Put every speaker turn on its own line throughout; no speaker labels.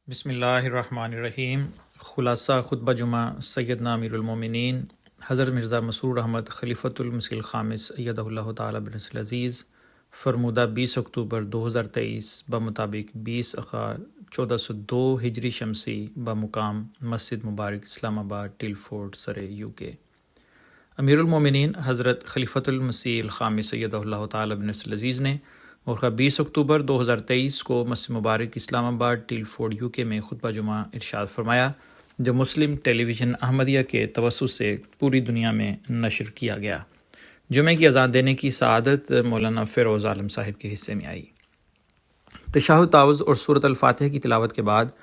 بسم اللہ الرحمن الرحیم۔ خلاصہ خطبہ جمعہ سیدنا امیر المومنین حضرت مرزا مسرور احمد خلیفۃ المسیح الخامس ایدہ اللہ تعالیٰ بنصر العزیز فرمودہ 20 اکتوبر 2023 بمطابق 20 اخار 1402 ہجری شمسی بمقام مسجد مبارک اسلام آباد ٹلفورڈ سرے UK۔ امیر المومنین حضرت خلیفۃ المسیح الخامس ایدہ اللہ تعالیٰ بنصر العزیز نے اور 20 اکتوبر 2023 کو مسجد مبارک اسلام آباد ٹلفورڈ UK میں خطبہ جمعہ ارشاد فرمایا، جو مسلم ٹیلی ویژن احمدیہ کے توسط سے پوری دنیا میں نشر کیا گیا۔ جمعہ کی اذان دینے کی سعادت مولانا فیروز عالم صاحب کے حصے میں آئی۔ تشہد تعوذ اور سورۃ الفاتحہ کی تلاوت کے بعد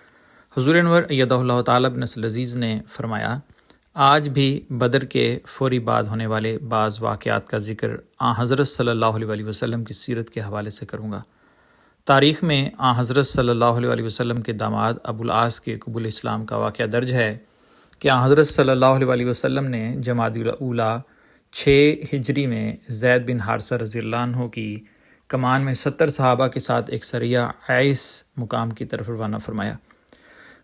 حضور انور ایدہ اللہ تعالیٰ بنصر العزیز نے فرمایا، آج بھی بدر کے فوری بعد ہونے والے بعض واقعات کا ذکر حضرت صلی اللہ علیہ وسلم کی سیرت کے حوالے سے کروں گا۔ تاریخ میں حضرت صلی اللہ علیہ وسلم کے داماد ابو العاص کے قبول اسلام کا واقعہ درج ہے کہ حضرت صلی اللہ علیہ وسلم نے جمادی الاولیٰ 6 ہجری میں زید بن حارثہ رضی اللہ عنہ کی کمان میں 70 صحابہ کے ساتھ ایک سریہ عیس مقام کی طرف روانہ فرمایا۔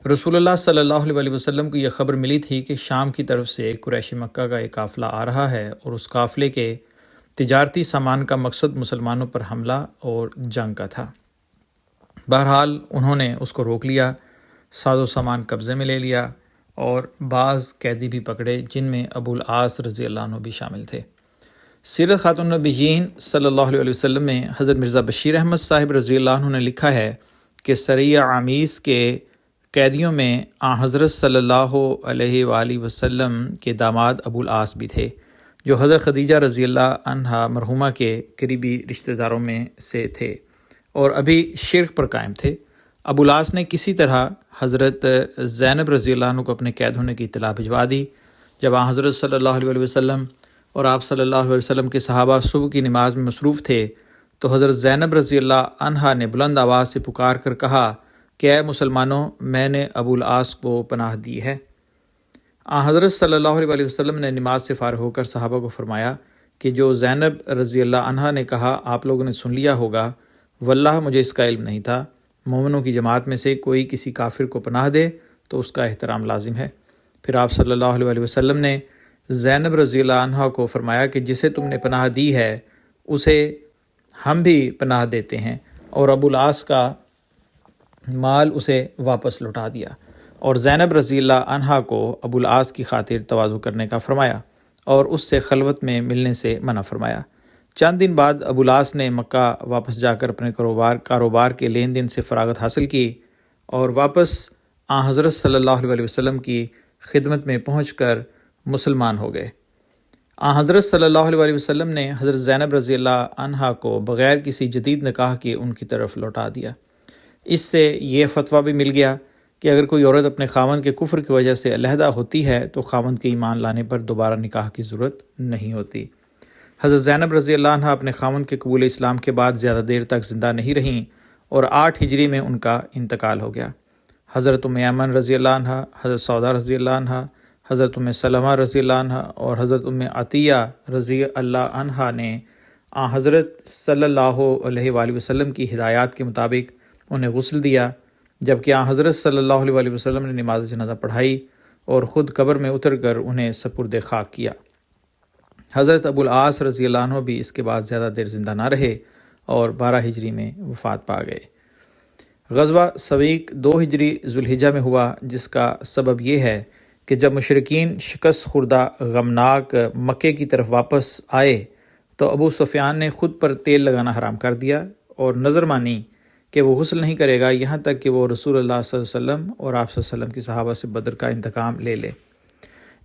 رسول اللہ صلی اللہ علیہ وسلم کو یہ خبر ملی تھی کہ شام کی طرف سے قریش مکہ کا ایک قافلہ آ رہا ہے اور اس قافلے کے تجارتی سامان کا مقصد مسلمانوں پر حملہ اور جنگ کا تھا۔ بہرحال انہوں نے اس کو روک لیا، ساز و سامان قبضے میں لے لیا اور بعض قیدی بھی پکڑے جن میں ابو العاص رضی اللہ عنہ بھی شامل تھے۔ سیرت خاتون النبیین صلی اللہ علیہ وسلم میں حضرت مرزا بشیر احمد صاحب رضی اللہ عنہ نے لکھا ہے کہ سریہ عمیس کے قیدیوں میں حضرت صلی اللہ علیہ وآلہ وسلم کے داماد ابو العاص بھی تھے، جو حضرت خدیجہ رضی اللہ عنہا مرحومہ کے قریبی رشتہ داروں میں سے تھے اور ابھی شرک پر قائم تھے۔ ابو العاص نے کسی طرح حضرت زینب رضی اللہ عنہ کو اپنے قید ہونے کی اطلاع بھجوا دی۔ جب حضرت صلی اللہ علیہ وسلم اور آپ صلی اللہ علیہ وسلم کے صحابہ صبح کی نماز میں مصروف تھے تو حضرت زینب رضی اللہ عنہا نے بلند آواز سے پکار کر کہا کہ اے مسلمانوں، میں نے ابو العاص کو پناہ دی ہے۔ حضرت صلی اللہ علیہ وسلم نے نماز سے فارغ ہو کر صحابہ کو فرمایا کہ جو زینب رضی اللہ عنہا نے کہا آپ لوگوں نے سن لیا ہوگا، واللہ مجھے اس کا علم نہیں تھا۔ مومنوں کی جماعت میں سے کوئی کسی کافر کو پناہ دے تو اس کا احترام لازم ہے۔ پھر آپ صلی اللہ علیہ وسلم نے زینب رضی اللہ عنہا کو فرمایا کہ جسے تم نے پناہ دی ہے اسے ہم بھی پناہ دیتے ہیں، اور ابو العاص کا مال اسے واپس لوٹا دیا، اور زینب رضی اللہ عنہا کو ابو العاص کی خاطر تواضع کرنے کا فرمایا اور اس سے خلوت میں ملنے سے منع فرمایا۔ چند دن بعد ابو العاص نے مکہ واپس جا کر اپنے کاروبار کے لین دین سے فراغت حاصل کی اور واپس حضرت صلی اللہ علیہ وسلم کی خدمت میں پہنچ کر مسلمان ہو گئے۔ حضرت صلی اللہ علیہ وسلم نے حضرت زینب رضی اللہ عنہا کو بغیر کسی جدید نکاح کے ان کی طرف لوٹا دیا۔ اس سے یہ فتویٰ بھی مل گیا کہ اگر کوئی عورت اپنے خاوند کے کفر کی وجہ سے علیحدہ ہوتی ہے تو خاوند کے ایمان لانے پر دوبارہ نکاح کی ضرورت نہیں ہوتی۔ حضرت زینب رضی اللہ عنہا اپنے خاوند کے قبول اسلام کے بعد زیادہ دیر تک زندہ نہیں رہیں اور 8 ہجری میں ان کا انتقال ہو گیا۔ حضرت ام ایمن رضی اللہ عنہا، حضرت سودا رضی اللہ عنہا، حضرت ام سلمہ رضی اللہ عنہا اور حضرت ام عطیہ رضی اللہ عنہا نے حضرت صلی اللہ علیہ وآلہ وسلم کی ہدایات کے مطابق انہیں غسل دیا، جبکہ حضرت صلی اللہ علیہ وسلم نے نماز جنازہ پڑھائی اور خود قبر میں اتر کر انہیں سپرد خاک کیا۔ حضرت ابو العاص رضی اللہ عنہ بھی اس کے بعد زیادہ دیر زندہ نہ رہے اور 12 ہجری میں وفات پا گئے۔ غزوہ سویق 2 ہجری ذوالحجہ میں ہوا، جس کا سبب یہ ہے کہ جب مشرکین شکست خوردہ غمناک مکے کی طرف واپس آئے تو ابو سفیان نے خود پر تیل لگانا حرام کر دیا اور نظر مانی کہ وہ غسل نہیں کرے گا یہاں تک کہ وہ رسول اللہ صلی اللہ علیہ وسلم اور آپ صلی اللہ علیہ وسلم کی صحابہ سے بدر کا انتقام لے لے۔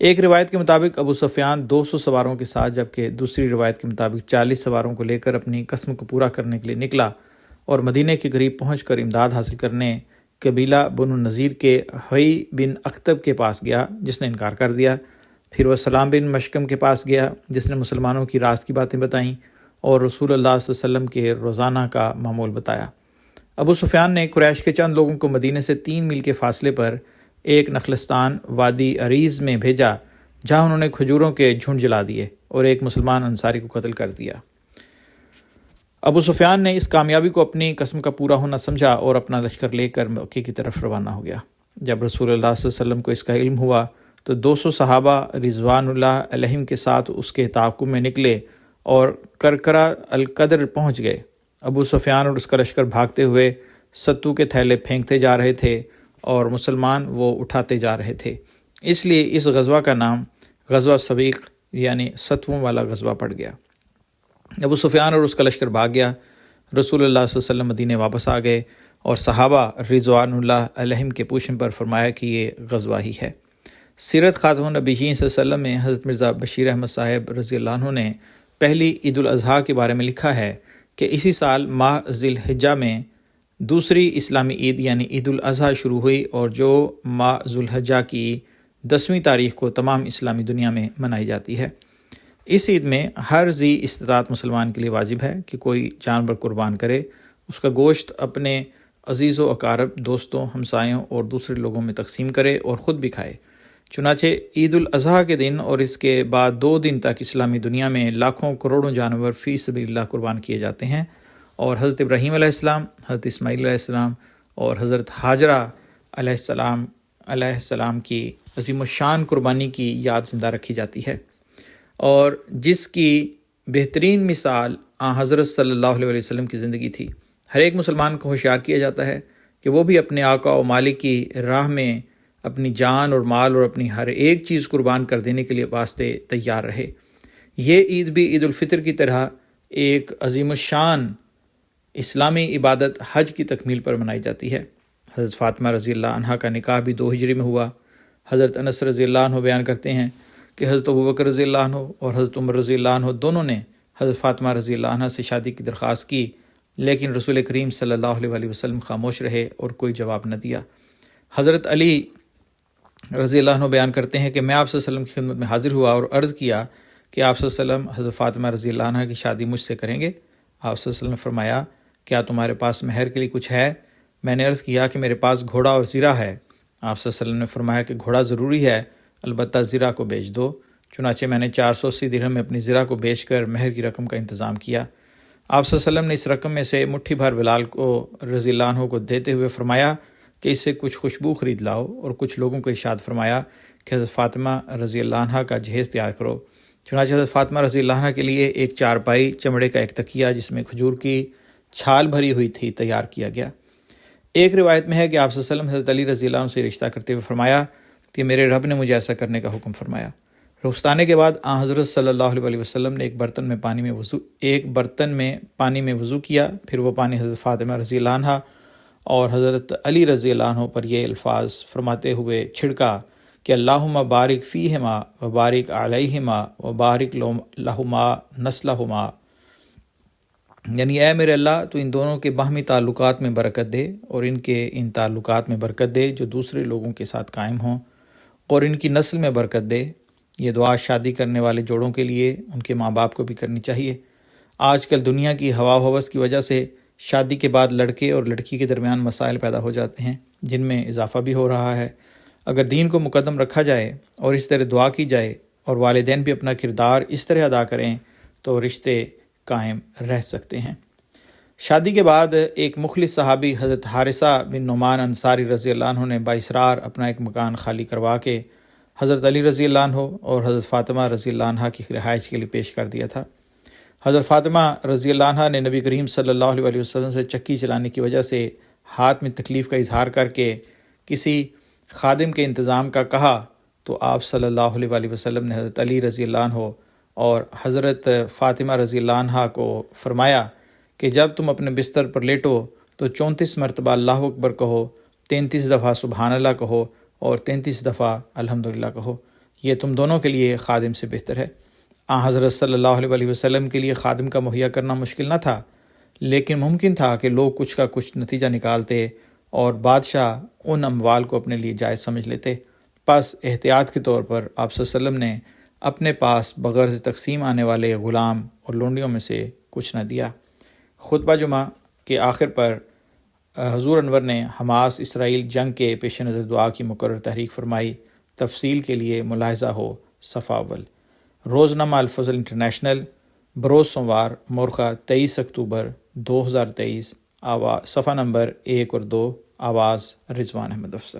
ایک روایت کے مطابق ابو سفیان 200 سواروں کے ساتھ، جبکہ دوسری روایت کے مطابق 40 سواروں کو لے کر اپنی قسم کو پورا کرنے کے لیے نکلا اور مدینہ کے قریب پہنچ کر امداد حاصل کرنے قبیلہ بنو نذیر کے حوی بن اخطب کے پاس گیا، جس نے انکار کر دیا۔ پھر وہ سلام بن مشکم کے پاس گیا، جس نے مسلمانوں کی راز کی باتیں بتائیں اور رسول اللہ صلی اللہ علیہ وسلم کے روزانہ کا معمول بتایا۔ ابو سفیان نے قریش کے چند لوگوں کو مدینہ سے 3 میل کے فاصلے پر ایک نخلستان وادی عریض میں بھیجا، جہاں انہوں نے کھجوروں کے جھنڈ جلا دیے اور ایک مسلمان انصاری کو قتل کر دیا۔ ابو سفیان نے اس کامیابی کو اپنی قسم کا پورا ہونا سمجھا اور اپنا لشکر لے کر مکے کی طرف روانہ ہو گیا۔ جب رسول اللہ صلی اللہ علیہ وسلم کو اس کا علم ہوا تو 200 صحابہ رضوان اللہ علیہم کے ساتھ اس کے تعاقب میں نکلے اور کرکرہ القدر پہنچ گئے۔ ابو سفیان اور اس کا لشکر بھاگتے ہوئے ستو کے تھیلے پھینکتے جا رہے تھے اور مسلمان وہ اٹھاتے جا رہے تھے، اس لیے اس غزوہ کا نام غزوہ سویق یعنی ستووں والا غزوہ پڑ گیا۔ ابو سفیان اور اس کا لشکر بھاگ گیا۔ رسول اللہ صلی اللہ علیہ وسلم مدینے واپس آ گئے اور صحابہ رضوان اللہ علیہم کے پوچھنے پر فرمایا کہ یہ غزوہ ہی ہے۔ سیرت خاتون نبیین صلی اللہ علیہ وسلم میں حضرت مرزا بشیر احمد صاحب رضی اللہ عنہ نے پہلی عید الاضحیٰ کے بارے میں لکھا ہے کہ اسی سال ماہ ذی الحجہ میں دوسری اسلامی عید یعنی عید الاضحیٰ شروع ہوئی اور جو ماہ ذی الحجہ کی 10ویں تاریخ کو تمام اسلامی دنیا میں منائی جاتی ہے۔ اس عید میں ہر ذی استطاعت مسلمان کے لیے واجب ہے کہ کوئی جانور قربان کرے، اس کا گوشت اپنے عزیز و اقارب، دوستوں، ہمسایوں اور دوسرے لوگوں میں تقسیم کرے اور خود بھی کھائے۔ چنانچہ عید الاضحیٰ کے دن اور اس کے بعد 2 دن تک اسلامی دنیا میں لاکھوں کروڑوں جانور فی سبیل اللہ قربان کیے جاتے ہیں، اور حضرت ابراہیم علیہ السلام، حضرت اسماعیل علیہ السلام اور حضرت ہاجرہ علیہ السلام کی عظیم الشان قربانی کی یاد زندہ رکھی جاتی ہے، اور جس کی بہترین مثال حضرت صلی اللہ علیہ وسلم کی زندگی تھی۔ ہر ایک مسلمان کو ہوشیار کیا جاتا ہے کہ وہ بھی اپنے آقا و مالک کی راہ میں اپنی جان اور مال اور اپنی ہر ایک چیز قربان کر دینے کے لیے واسطے تیار رہے۔ یہ عید بھی عید الفطر کی طرح ایک عظیم الشان اسلامی عبادت حج کی تکمیل پر منائی جاتی ہے۔ حضرت فاطمہ رضی اللہ عنہا کا نکاح بھی 2 ہجری میں ہوا۔ حضرت انس رضی اللہ عنہ بیان کرتے ہیں کہ حضرت ابوبکر رضی اللہ عنہ اور حضرت عمر رضی اللہ عنہ دونوں نے حضرت فاطمہ رضی اللہ عنہ سے شادی کی درخواست کی، لیکن رسول کریم صلی اللہ علیہ وسلم خاموش رہے اور کوئی جواب نہ دیا۔ حضرت علی رضی اللہ عنہ بیان کرتے ہیں کہ میں آپ صلی اللہ علیہ وسلم کی خدمت میں حاضر ہوا اور عرض کیا کہ آپ صلی اللہ علیہ وسلم حضرت فاطمہ رضی اللہ عنہ کی شادی مجھ سے کریں گے؟ آپ صلی اللہ علیہ وسلم نے فرمایا کیا تمہارے پاس مہر کے لیے کچھ ہے؟ میں نے عرض کیا کہ میرے پاس گھوڑا اور زرہ ہے۔ آپ صلی اللہ علیہ وسلم نے فرمایا کہ گھوڑا ضروری ہے، البتہ زرہ کو بیچ دو۔ چنانچہ میں نے 480 درہم میں اپنی زرہ کو بیچ کر مہر کی رقم کا انتظام کیا۔ آپ صلی اللہ علیہ وسلم نے اس رقم میں سے مٹھی بھر بلال کو رضی اللہ عنہ کو دیتے ہوئے فرمایا کہ اس سے کچھ خوشبو خرید لاؤ، اور کچھ لوگوں کو ارشاد فرمایا کہ حضرت فاطمہ رضی اللہ عنہ کا جہیز تیار کرو۔ چنانچہ حضرت فاطمہ رضی اللہ عنہ کے لیے ایک چارپائی، چمڑے کا ایک تکیہ جس میں کھجور کی چھال بھری ہوئی تھی تیار کیا گیا۔ ایک روایت میں ہے کہ آپ صلی اللہ علیہ وسلم حضرت علی رضی اللہ عنہ سے رشتہ کرتے ہوئے فرمایا کہ میرے رب نے مجھے ایسا کرنے کا حکم فرمایا۔ رخصتانے کے بعد حضرت صلی اللہ علیہ وسلم نے ایک برتن میں پانی میں وضو کیا، پھر وہ پانی حضرت فاطمہ رضی اللہ عنہ اور حضرت علی رضی اللہ عنہ پر یہ الفاظ فرماتے ہوئے چھڑکا کہ اللہم بارک فیہما و بارک علیہما و بارک لہما نسلہما، یعنی اے میرے اللہ تو ان دونوں کے باہمی تعلقات میں برکت دے اور ان تعلقات میں برکت دے جو دوسرے لوگوں کے ساتھ قائم ہوں، اور ان کی نسل میں برکت دے۔ یہ دعا شادی کرنے والے جوڑوں کے لیے ان کے ماں باپ کو بھی کرنی چاہیے۔ آج کل دنیا کی ہوا و ہوس کی وجہ سے شادی کے بعد لڑکے اور لڑکی کے درمیان مسائل پیدا ہو جاتے ہیں جن میں اضافہ بھی ہو رہا ہے۔ اگر دین کو مقدم رکھا جائے اور اس طرح دعا کی جائے اور والدین بھی اپنا کردار اس طرح ادا کریں تو رشتے قائم رہ سکتے ہیں۔ شادی کے بعد ایک مخلص صحابی حضرت حارثہ بن نعمان انصاری رضی اللہ عنہ نے بااصرار اپنا ایک مکان خالی کروا کے حضرت علی رضی اللہ عنہ اور حضرت فاطمہ رضی اللہ عنہ کی رہائش کے لیے پیش کر دیا تھا۔ حضرت فاطمہ رضی اللہ عنہ نے نبی کریم صلی اللہ علیہ وسلم سے چکی چلانے کی وجہ سے ہاتھ میں تکلیف کا اظہار کر کے کسی خادم کے انتظام کا کہا تو آپ صلی اللہ علیہ وسلم نے حضرت علی رضی اللہ عنہ اور حضرت فاطمہ رضی اللہ عنہ کو فرمایا کہ جب تم اپنے بستر پر لیٹو تو 34 مرتبہ اللہ اکبر کہو، 33 دفعہ سبحان اللہ کہو اور 33 دفعہ الحمدللہ کہو، یہ تم دونوں کے لیے خادم سے بہتر ہے۔ حضرت صلی اللہ علیہ وسلم کے لیے خادم کا مہیا کرنا مشکل نہ تھا، لیکن ممکن تھا کہ لوگ کچھ کا کچھ نتیجہ نکالتے اور بادشاہ ان اموال کو اپنے لیے جائز سمجھ لیتے۔ پس احتیاط کے طور پر آپ صلی اللہ علیہ وسلم نے اپنے پاس بغیر سے تقسیم آنے والے غلام اور لونڈیوں میں سے کچھ نہ دیا۔ خطبہ جمعہ کے آخر پر حضور انور نے حماس اسرائیل جنگ کے پیش نظر دعا کی مقرر تحریک فرمائی۔ تفصیل کے لیے ملاحظہ ہو صفحہ اول۔ روزنامہ الفضل انٹرنیشنل بروز سوموار مورخہ 23 اکتوبر 2023، صفحہ نمبر 1 اور 2، آواز رضوان احمد افضل۔